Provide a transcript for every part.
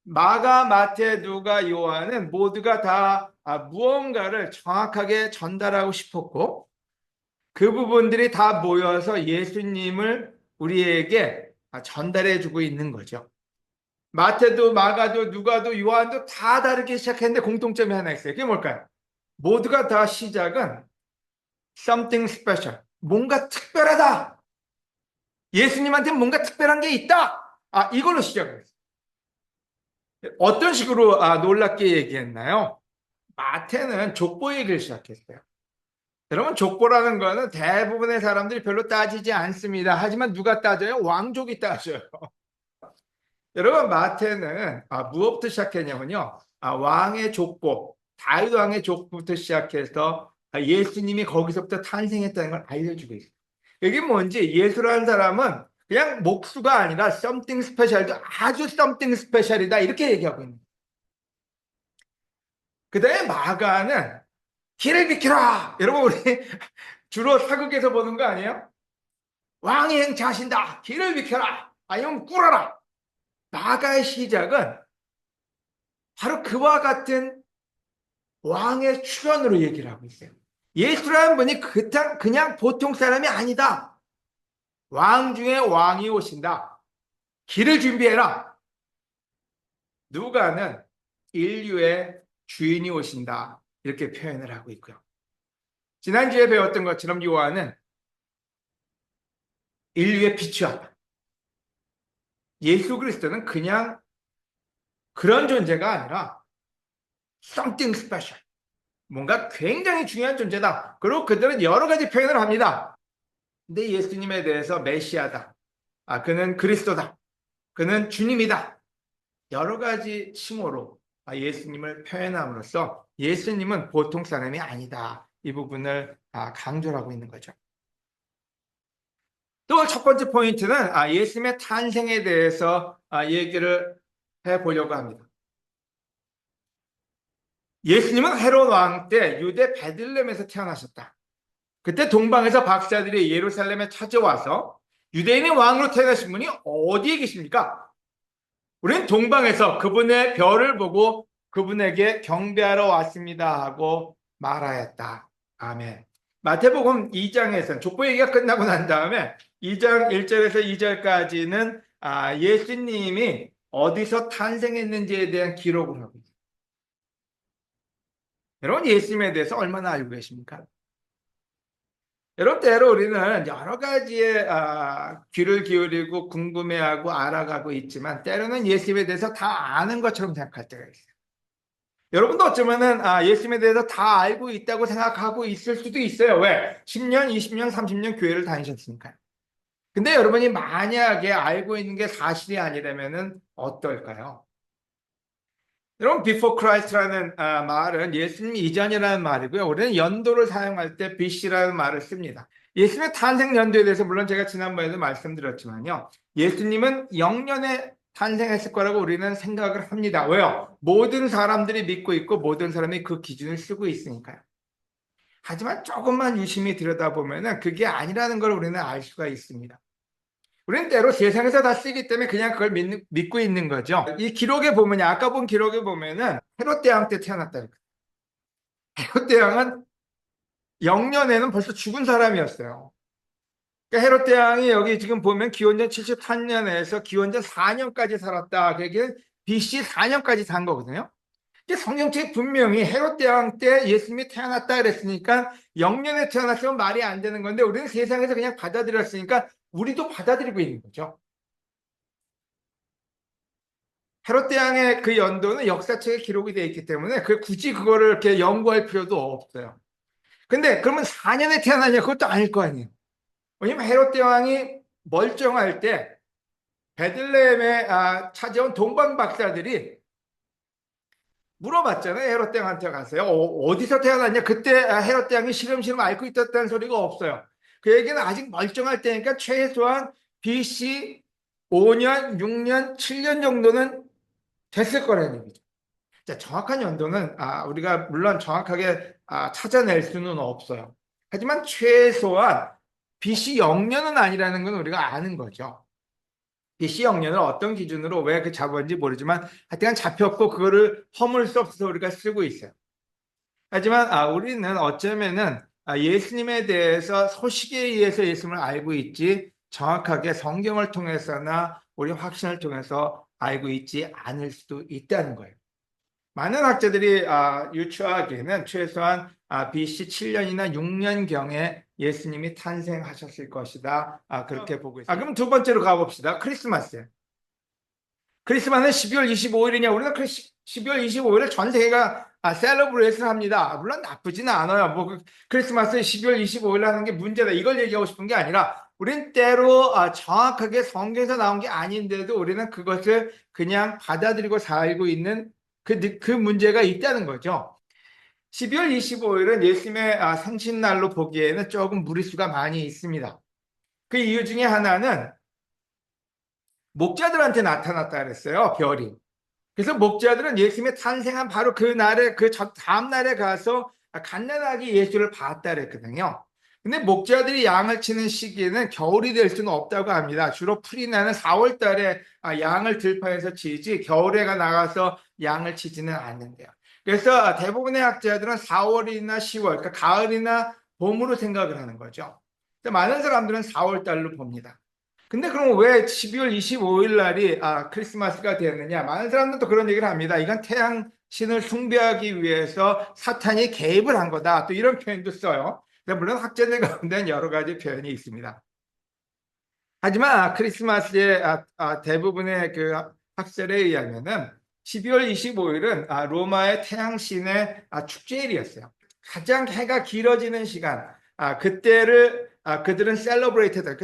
마가, 마태, 누가, 요한은 모두가 다 무언가를 정확하게 전달하고 싶었고 그 부분들이 다 모여서 예수님을 우리에게 전달해 주고 있는 거죠. 마태도 마가도 누가도 요한도 다 다르게 시작했는데 공통점이 하나 있어요. 그게 뭘까요? 모두가 다 시작은 something special. 뭔가 특별하다. 예수님한테 뭔가 특별한 게 있다. 이걸로 시작을 했어요. 어떤 식으로 놀랍게 얘기했나요? 마태는 족보 얘기를 시작했어요. 여러분, 족보라는 거는 대부분의 사람들이 별로 따지지 않습니다. 하지만 누가 따져요? 왕족이 따져요. 여러분, 마태는 무엇부터 시작했냐면요. 왕의 족보, 다윗 왕의 족보부터 시작해서 예수님이 거기서부터 탄생했다는 걸 알려주고 있어요. 이게 뭔지, 예수라는 사람은 그냥 목수가 아니라 something special도 아주 something special이다 이렇게 얘기하고 있는 거예요. 그 다음에 마가는 길을 비켜라. 여러분, 우리 주로 사극에서 보는 거 아니에요? 왕이 행차하신다. 길을 비켜라. 아니면 꿇어라. 마가의 시작은 바로 그와 같은 왕의 출현으로 얘기를 하고 있어요. 예수라는 분이 그냥 보통 사람이 아니다. 왕 중에 왕이 오신다. 길을 준비해라. 누가는 인류의 주인이 오신다. 이렇게 표현을 하고 있고요. 지난주에 배웠던 것처럼 요한은 인류의 빛이었다. 예수 그리스도는 그냥 그런 존재가 아니라 something special. 뭔가 굉장히 중요한 존재다. 그리고 그들은 여러 가지 표현을 합니다. 근데 예수님에 대해서 메시아다. 그는 그리스도다. 그는 주님이다. 여러 가지 칭호로 예수님을 표현함으로써 예수님은 보통 사람이 아니다. 이 부분을 강조하고 있는 거죠. 또 첫 번째 포인트는 예수님의 탄생에 대해서 얘기를 해보려고 합니다. 예수님은 헤롯 왕 때 유대 베들레헴에서 태어나셨다. 그때 동방에서 박사들이 예루살렘에 찾아와서 유대인의 왕으로 태어나신 분이 어디에 계십니까? 우리는 동방에서 그분의 별을 보고 그분에게 경배하러 왔습니다 하고 말하였다. 아멘. 마태복음 2장에서는 족보 얘기가 끝나고 난 다음에 2장 1절에서 2절까지는 예수님이 어디서 탄생했는지에 대한 기록을 하고 있습니다. 여러분, 예수님에 대해서 얼마나 알고 계십니까? 여러분, 때로 우리는 여러 가지의 귀를 기울이고 궁금해하고 알아가고 있지만 때로는 예수님에 대해서 다 아는 것처럼 생각할 때가 있어요. 여러분도 어쩌면은 예수님에 대해서 다 알고 있다고 생각하고 있을 수도 있어요. 왜? 10년, 20년, 30년 교회를 다니셨으니까요. 근데 여러분이 만약에 알고 있는 게 사실이 아니라면은 어떨까요? 여러분, before Christ라는 말은 예수님 이전이라는 말이고요. 우리는 연도를 사용할 때 BC라는 말을 씁니다. 예수님의 탄생 연도에 대해서 물론 제가 지난번에도 말씀드렸지만요. 예수님은 0년에 탄생했을 거라고 우리는 생각을 합니다. 왜요? 모든 사람들이 믿고 있고 모든 사람이 그 기준을 쓰고 있으니까요. 하지만 조금만 유심히 들여다보면 그게 아니라는 걸 우리는 알 수가 있습니다. 우리는 때로 세상에서 다 쓰기 때문에 그냥 그걸 믿고 있는 거죠. 이 기록에 보면, 아까 본 기록에 보면은 헤롯 대왕 때 태어났다. 헤롯 대왕은 0년에는 벌써 죽은 사람이었어요. 그러니까 헤롯 대왕이 여기 지금 보면 기원전 78년에서 기원전 4년까지 살았다. 그게 BC 4년까지 산 거거든요. 성경책에 분명히 헤롯 대왕 때 예수님이 태어났다 그랬으니까 0년에 태어났으면 말이 안 되는 건데 우리는 세상에서 그냥 받아들였으니까 우리도 받아들이고 있는 거죠. 헤롯 대왕의 그 연도는 역사책에 기록이 되어 있기 때문에 굳이 그거를 이렇게 연구할 필요도 없어요. 근데 그러면 4년에 태어나냐? 그것도 아닐 거 아니에요. 왜냐면 헤롯 대왕이 멀쩡할 때 베들레헴에 찾아온 동방 박사들이 물어봤잖아요. 헤롯 대왕한테 가서요. 어디서 태어났냐? 그때 헤롯 대왕이 시름시름 앓고 있었다는 소리가 없어요. 그 얘기는 아직 멀쩡할 때니까 최소한 BC 5년, 6년, 7년 정도는 됐을 거라는 얘기죠. 자, 정확한 연도는 우리가 물론 정확하게 찾아낼 수는 없어요. 하지만 최소한 BC 0년은 아니라는 건 우리가 아는 거죠. BC 영년을 어떤 기준으로 왜 그 잡았는지 모르지만 하여튼 잡혔고 그거를 허물 수 없어서 우리가 쓰고 있어요. 하지만 우리는 어쩌면은 예수님에 대해서 소식에 의해서 예수님을 알고 있지 정확하게 성경을 통해서나 우리 확신을 통해서 알고 있지 않을 수도 있다는 거예요. 많은 학자들이 유추하기에는 최소한 BC 7년이나 6년경에 예수님이 탄생하셨을 것이다. 그렇게 보고 있습니다. 그럼 두 번째로 가봅시다. 크리스마스. 크리스마스는 12월 25일이냐? 우리는 12월 25일을 전 세계가 셀러브레이트를 합니다. 물론 나쁘지는 않아요. 뭐 크리스마스 12월 25일 하는 게 문제다. 이걸 얘기하고 싶은 게 아니라 우린 때로 정확하게 성경에서 나온 게 아닌데도 우리는 그것을 그냥 받아들이고 살고 있는 그 문제가 있다는 거죠. 12월 25일은 예수님의 생신날로 보기에는 조금 무리수가 많이 있습니다. 그 이유 중에 하나는 목자들한테 나타났다 그랬어요, 별이. 그래서 목자들은 예수님의 탄생한 바로 그 날에, 그 다음 날에 가서 갓난아기 예수를 봤다 그랬거든요. 근데 목자들이 양을 치는 시기에는 겨울이 될 수는 없다고 합니다. 주로 풀이 나는 4월 달에 양을 들판에서 치지 겨울에가 나가서 양을 치지는 않는데요. 그래서 대부분의 학자들은 4월이나 10월, 그러니까 가을이나 봄으로 생각을 하는 거죠. 많은 사람들은 4월 달로 봅니다. 근데 그럼 왜 12월 25일 날이 크리스마스가 되었느냐? 많은 사람들도 그런 얘기를 합니다. 이건 태양 신을 숭배하기 위해서 사탄이 개입을 한 거다. 또 이런 표현도 써요. 물론 학자들 가운데는 여러 가지 표현이 있습니다. 하지만 크리스마스의 대부분의 그 학설에 의하면은 12월 25일은 로마의 태양신의 축제일이었어요. 가장 해가 길어지는 시간, 그때를 그들은 셀러브레이트다,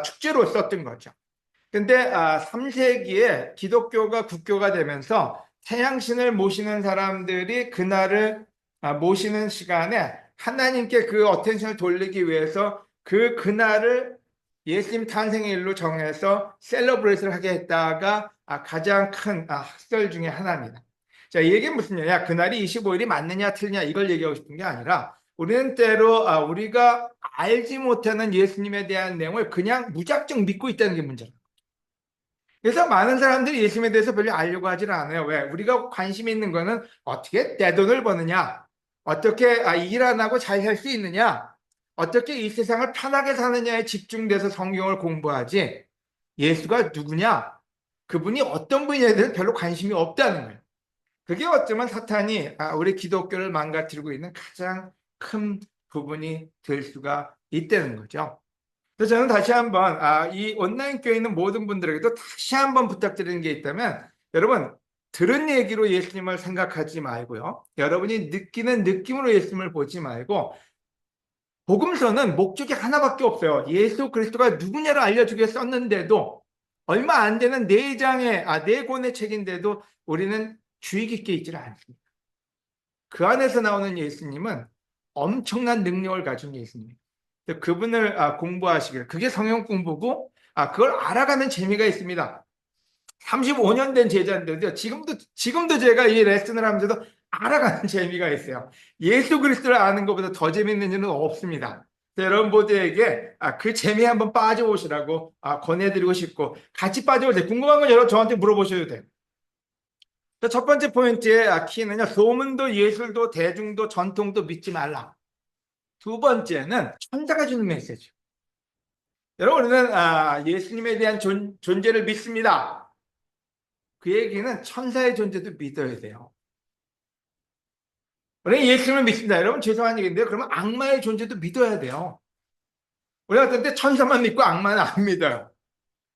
축제로 썼던 거죠. 근데 3세기에 기독교가 국교가 되면서 태양신을 모시는 사람들이 그날을 모시는 시간에 하나님께 그 어텐션을 돌리기 위해서 그날을 예수님 탄생일로 정해서 셀러브레이트를 하게 했다가 가장 큰 학설 중에 하나입니다. 자, 이 얘기는 무슨 얘기냐? 그날이 25일이 맞느냐 틀리냐 이걸 얘기하고 싶은 게 아니라 우리는 때로 우리가 알지 못하는 예수님에 대한 내용을 그냥 무작정 믿고 있다는 게 문제예요. 그래서 많은 사람들이 예수님에 대해서 별로 알려고 하질 않아요. 왜? 우리가 관심 있는 거는 어떻게 떼돈을 버느냐, 어떻게 일 안 하고 잘 살 수 있느냐, 어떻게 이 세상을 편하게 사느냐에 집중돼서 성경을 공부하지 예수가 누구냐, 그분이 어떤 분야에 대해서 별로 관심이 없다는 거예요. 그게 어쩌면 사탄이 우리 기독교를 망가뜨리고 있는 가장 큰 부분이 될 수가 있다는 거죠. 그래서 저는 다시 한번 이 온라인 교회 있는 모든 분들에게도 다시 한번 부탁드리는 게 있다면 여러분 들은 얘기로 예수님을 생각하지 말고요. 여러분이 느끼는 느낌으로 예수님을 보지 말고 복음서는 목적이 하나밖에 없어요. 예수 그리스도가 누구냐를 알려주게 썼는데도 얼마 안 되는 4장의 4권의 책인데도 우리는 주의 깊게 읽지를 않습니다. 그 안에서 나오는 예수님은 엄청난 능력을 가진 예수님이에요. 그분을 공부하시길, 그게 성경 공부고 그걸 알아가는 재미가 있습니다. 35년 된 제자인데도 지금도 제가 이 레슨을 하면서도 알아가는 재미가 있어요. 예수 그리스도를 아는 것보다 더 재밌는 일은 없습니다. 여러분 모두에게 그 재미에 한번 빠져보시라고 권해드리고 싶고 같이 빠져보세요. 궁금한 건 여러분 저한테 물어보셔도 돼요. 첫 번째 포인트의 키는요, 소문도 예술도 대중도 전통도 믿지 말라. 두 번째는 천사가 주는 메시지. 여러분 우리는 예수님에 대한 존재를 믿습니다. 그 얘기는 천사의 존재도 믿어야 돼요. 우리는 예수님을 믿습니다. 여러분 죄송한 얘기인데요. 그러면 악마의 존재도 믿어야 돼요. 우리가 어떤 때 천사만 믿고 악마는 안 믿어요.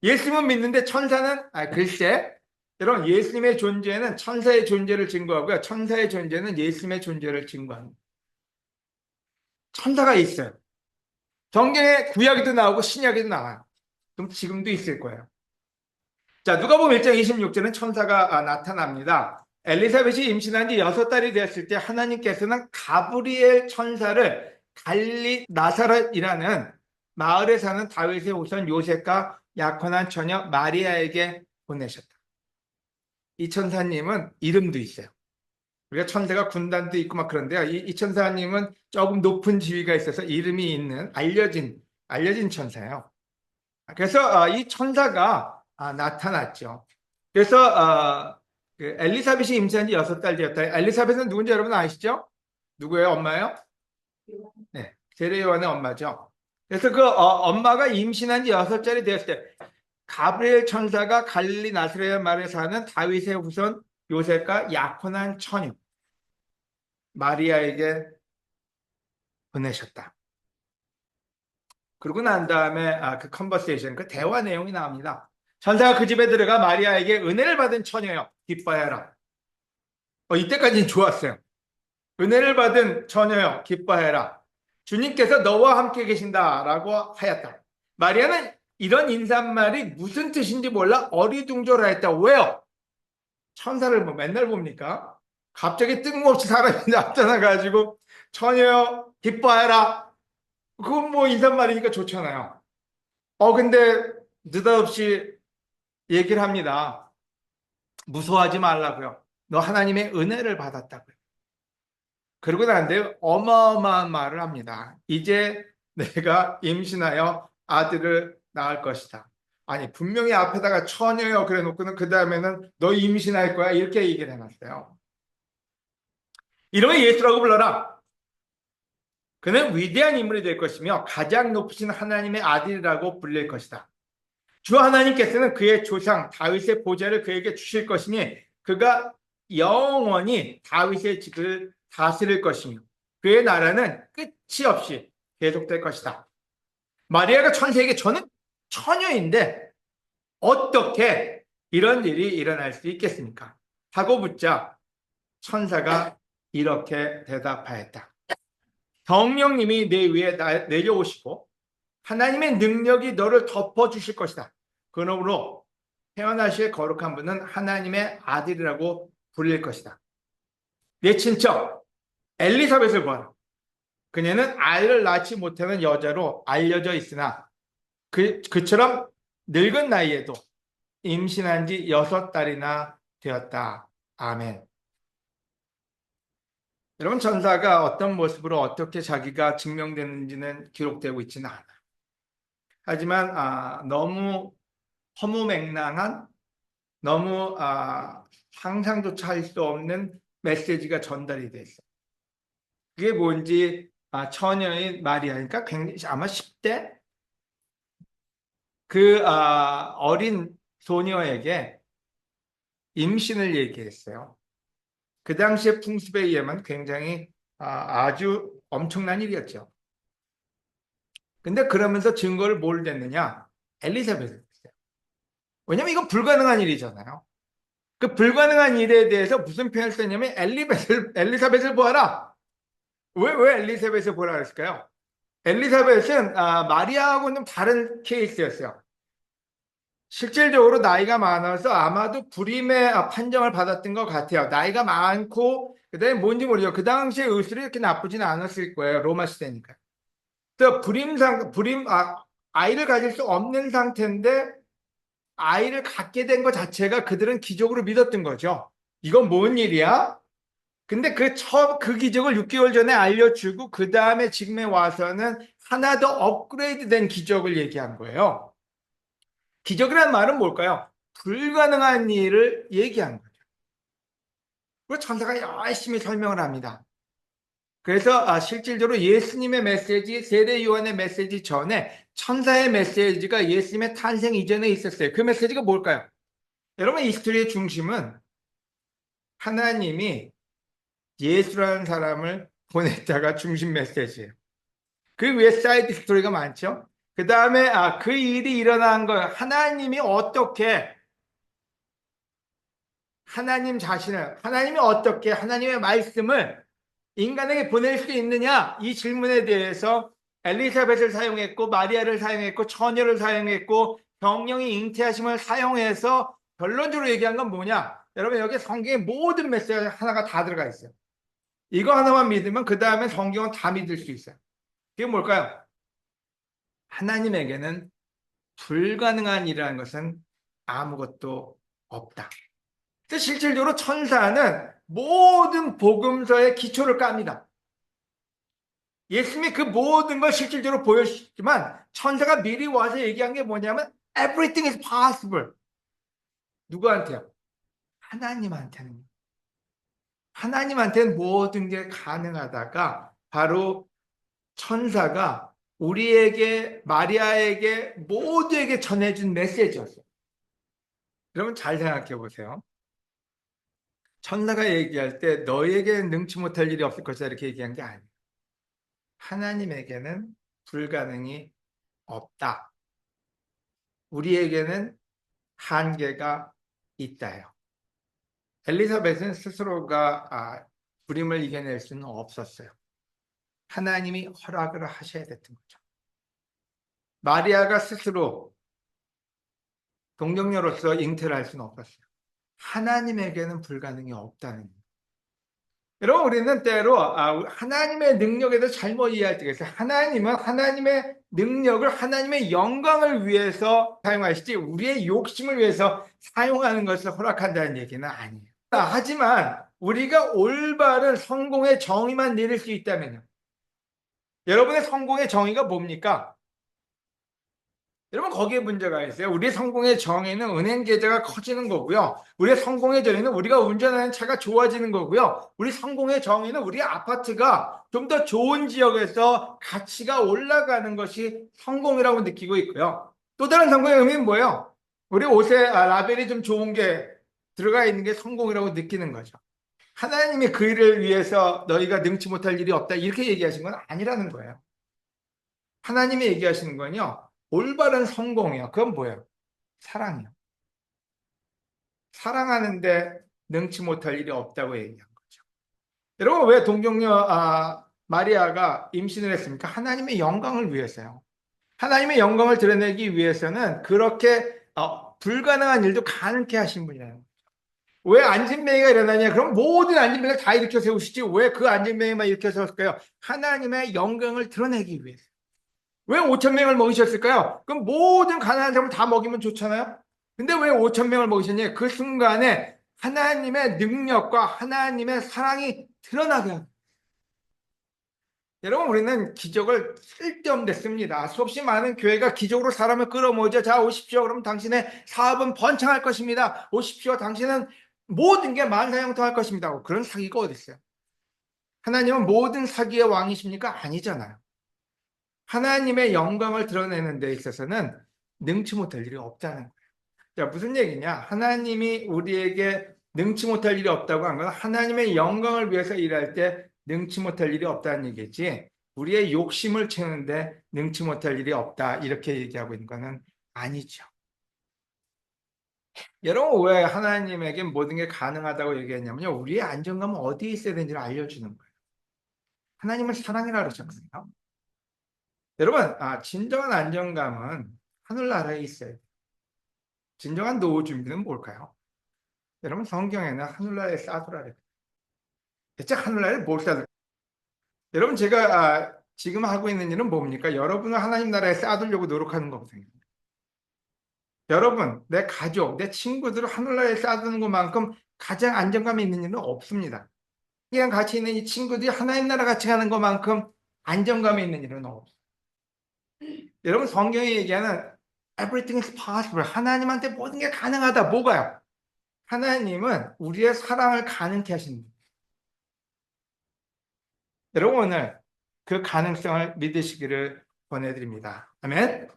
예수님은 믿는데 천사는 글쎄. 여러분 예수님의 존재는 천사의 존재를 증거하고요. 천사의 존재는 예수님의 존재를 증거합니다. 천사가 있어요. 성경에 구약에도 나오고 신약에도 나와요. 그럼 지금도 있을 거예요. 자, 누가복음 1장 26절은 천사가 나타납니다. 엘리사벳이 임신한 지 6달이 되었을 때 하나님께서는 가브리엘 천사를 갈리 나사렛이라는 마을에 사는 다윗의 후손 요셉과 약혼한 처녀 마리아에게 보내셨다. 이 천사님은 이름도 있어요. 우리가 천사가 군단도 있고 막 그런데요. 이 천사님은 조금 높은 지위가 있어서 이름이 있는 알려진 천사예요. 그래서 이 천사가 나타났죠. 그래서 그 엘리사벳이 임신한 지 6달 되었다. 엘리사벳은 누군지 여러분 아시죠? 누구예요? 엄마예요? 네, 세례요한의 엄마죠. 그래서 그 엄마가 임신한 지 6달이 되었을 때 가브리엘 천사가 갈릴리 나사렛 마을에 사는 다윗의 후손 요셉과 약혼한 처녀 마리아에게 보내셨다. 그러고 난 다음에 그 컨버세이션, 그 대화 내용이 나옵니다. 천사가 그 집에 들어가 마리아에게 은혜를 받은 처녀여 기뻐해라. 이때까지는 좋았어요. 은혜를 받은 처녀여 기뻐해라. 주님께서 너와 함께 계신다라고 하였다. 마리아는 이런 인사말이 무슨 뜻인지 몰라 어리둥절하였다. 왜요? 천사를 뭐 맨날 봅니까? 갑자기 뜬금없이 사람이 나타나가지고 처녀여 기뻐해라. 그건 뭐 인사말이니까 좋잖아요. 근데 느닷없이 얘기를 합니다. 무서워하지 말라고요. 너 하나님의 은혜를 받았다고요. 그러고 난데 어마어마한 말을 합니다. 이제 내가 임신하여 아들을 낳을 것이다. 아니 분명히 앞에다가 처녀여 그래 놓고는 그 다음에는 너 임신할 거야 이렇게 얘기를 해놨어요. 이름을 예수라고 불러라. 그는 위대한 인물이 될 것이며 가장 높으신 하나님의 아들이라고 불릴 것이다. 주 하나님께서는 그의 조상 다윗의 보좌를 그에게 주실 것이니 그가 영원히 다윗의 집을 다스릴 것이며 그의 나라는 끝이 없이 계속될 것이다. 마리아가 천사에게 저는 처녀인데 어떻게 이런 일이 일어날 수 있겠습니까? 하고 묻자 천사가 이렇게 대답하였다. 성령님이 내 위에 내려오시고 하나님의 능력이 너를 덮어주실 것이다. 그러므로 태어나실 거룩한 분은 하나님의 아들이라고 불릴 것이다. 내 친척 엘리사벳을 보아라. 그녀는 아이를 낳지 못하는 여자로 알려져 있으나 그처럼 늙은 나이에도 임신한 지 6달이나 되었다. 아멘. 여러분 천사가 어떤 모습으로 어떻게 자기가 증명되는지는 기록되고 있지는 않아요. 하지만 너무 허무맹랑한 너무 상상조차 할 수 없는 메시지가 전달이 됐어요. 그게 뭔지 처녀인 마리아니까 굉장히 아마 10대 그 어린 소녀에게 임신을 얘기했어요. 그 당시의 풍습에 의하면 굉장히 아주 엄청난 일이었죠. 근데 그러면서 증거를 뭘 냈느냐? 엘리사벳을 했어요. 왜냐면 이건 불가능한 일이잖아요. 그 불가능한 일에 대해서 무슨 표현을 썼냐면 엘리사벳을 보아라. 왜 엘리사벳을 보라 그랬을까요? 엘리사벳은 마리아하고는 다른 케이스였어요. 실질적으로 나이가 많아서 아마도 불임의 판정을 받았던 것 같아요. 나이가 많고 그다음에 뭔지 모르죠. 그 당시에 의술이 이렇게 나쁘지는 않았을 거예요. 로마 시대니까. 또 아이를 가질 수 없는 상태인데 아이를 갖게 된 것 자체가 그들은 기적으로 믿었던 거죠. 이건 뭔 일이야? 근데 그 기적을 6개월 전에 알려주고 그 다음에 지금에 와서는 하나 더 업그레이드 된 기적을 얘기한 거예요. 기적이라는 말은 뭘까요? 불가능한 일을 얘기한 거죠. 그리고 천사가 열심히 설명을 합니다. 그래서 실질적으로 예수님의 메시지, 세례 요한의 메시지 전에 천사의 메시지가 예수님의 탄생 이전에 있었어요. 그 메시지가 뭘까요? 여러분 이 스토리의 중심은 하나님이 예수라는 사람을 보냈다가 중심 메시지예요. 그 위에 사이드 스토리가 많죠. 그 다음에 그 일이 일어난 거 하나님이 어떻게 하나님이 어떻게 하나님의 말씀을 인간에게 보낼 수 있느냐 이 질문에 대해서 엘리사벳을 사용했고 마리아를 사용했고 처녀를 사용했고 성령이 잉태하심을 사용해서 결론적으로 얘기한 건 뭐냐? 여러분 여기 성경의 모든 메시지 하나가 다 들어가 있어요. 이거 하나만 믿으면 그 다음에 성경은 다 믿을 수 있어요. 그게 뭘까요? 하나님에게는 불가능한 일이라는 것은 아무것도 없다. 실질적으로 천사는 모든 복음서의 기초를 깝니다. 예수님이 그 모든 걸 실질적으로 보여주시지만 천사가 미리 와서 얘기한 게 뭐냐면 Everything is possible. 누구한테요? 하나님한테는. 하나님한테는 모든 게 가능하다가 바로 천사가 우리에게, 마리아에게, 모두에게 전해준 메시지였어요. 여러분 잘 생각해 보세요. 천사가 얘기할 때 너에게는 능치 못할 일이 없을 것이다 이렇게 얘기한 게 아니에요. 하나님에게는 불가능이 없다. 우리에게는 한계가 있다요. 엘리사벳은 스스로가 불임을 이겨낼 수는 없었어요. 하나님이 허락을 하셔야 됐던 거죠. 마리아가 스스로 동정녀로서 잉태를 할 수는 없었어요. 하나님에게는 불가능이 없다는 거예요. 여러분 우리는 때로 하나님의 능력에 대해서 잘못 이해할 때가 있어요. 하나님은 하나님의 능력을 하나님의 영광을 위해서 사용하시지 우리의 욕심을 위해서 사용하는 것을 허락한다는 얘기는 아니에요. 하지만 우리가 올바른 성공의 정의만 내릴 수 있다면요. 여러분의 성공의 정의가 뭡니까? 여러분 거기에 문제가 있어요. 우리의 성공의 정의는 은행 계좌가 커지는 거고요. 우리의 성공의 정의는 우리가 운전하는 차가 좋아지는 거고요. 우리 성공의 정의는 우리 아파트가 좀 더 좋은 지역에서 가치가 올라가는 것이 성공이라고 느끼고 있고요. 또 다른 성공의 의미는 뭐예요? 우리 옷에 라벨이 좀 좋은 게 들어가 있는 게 성공이라고 느끼는 거죠. 하나님이 그 일을 위해서 너희가 능치 못할 일이 없다 이렇게 얘기하신 건 아니라는 거예요. 하나님이 얘기하시는 건요. 올바른 성공이요. 그건 뭐예요? 사랑이요. 사랑하는데 능치 못할 일이 없다고 얘기한 거죠. 여러분 왜 동정녀 마리아가 임신을 했습니까? 하나님의 영광을 위해서요. 하나님의 영광을 드러내기 위해서는 그렇게 불가능한 일도 가능케 하신 분이에요. 왜 안진뱅이가 일어나냐? 그럼 모든 안진뱅이를 다 일으켜 세우시지 왜 그 안진뱅이만 일으켜 세웠을까요? 하나님의 영광을 드러내기 위해서. 왜 5천 명을 먹이셨을까요? 그럼 모든 가난한 사람을 다 먹이면 좋잖아요. 근데 왜 5천 명을 먹이셨냐? 그 순간에 하나님의 능력과 하나님의 사랑이 드러나게 합니다. 여러분 우리는 기적을 쓸데없는 데 씁니다. 수없이 많은 교회가 기적으로 사람을 끌어모으자. 자 오십시오. 그럼 당신의 사업은 번창할 것입니다. 오십시오. 당신은 모든 게 만사형통할 것입니다. 그런 사기가 어디 있어요? 하나님은 모든 사기의 왕이십니까? 아니잖아요. 하나님의 영광을 드러내는 데 있어서는 능치 못할 일이 없다는 거예요. 자, 무슨 얘기냐? 하나님이 우리에게 능치 못할 일이 없다고 한 건 하나님의 영광을 위해서 일할 때 능치 못할 일이 없다는 얘기지. 우리의 욕심을 채우는데 능치 못할 일이 없다. 이렇게 얘기하고 있는 것은 아니죠. 여러분 왜 하나님에게 모든 게 가능하다고 얘기했냐면요. 우리의 안정감은 어디에 있어야 되는지를 알려주는 거예요. 하나님은 사랑이라 그러셨거든요. 여러분, 진정한 안정감은 하늘나라에 있어요. 진정한 노후 준비는 뭘까요? 여러분, 성경에는 하늘나라에 쌓아두라 그래요. 대체 하늘나라에 뭘 쌓아둘? 여러분, 제가 지금 하고 있는 일은 뭡니까? 여러분을 하나님 나라에 쌓아두려고 노력하는 거거든요. 여러분, 내 가족, 내 친구들을 하늘나라에 쌓아두는 것만큼 가장 안정감이 있는 일은 없습니다. 그냥 같이 있는 이 친구들이 하나님 나라 같이 가는 것만큼 안정감이 있는 일은 없어요. 여러분 성경이 얘기하는 everything is possible. 하나님한테 모든 게 가능하다. 뭐가요? 하나님은 우리의 사랑을 가능케 하시는 거예요. 여러분 오늘 그 가능성을 믿으시기를 권해드립니다. 아멘.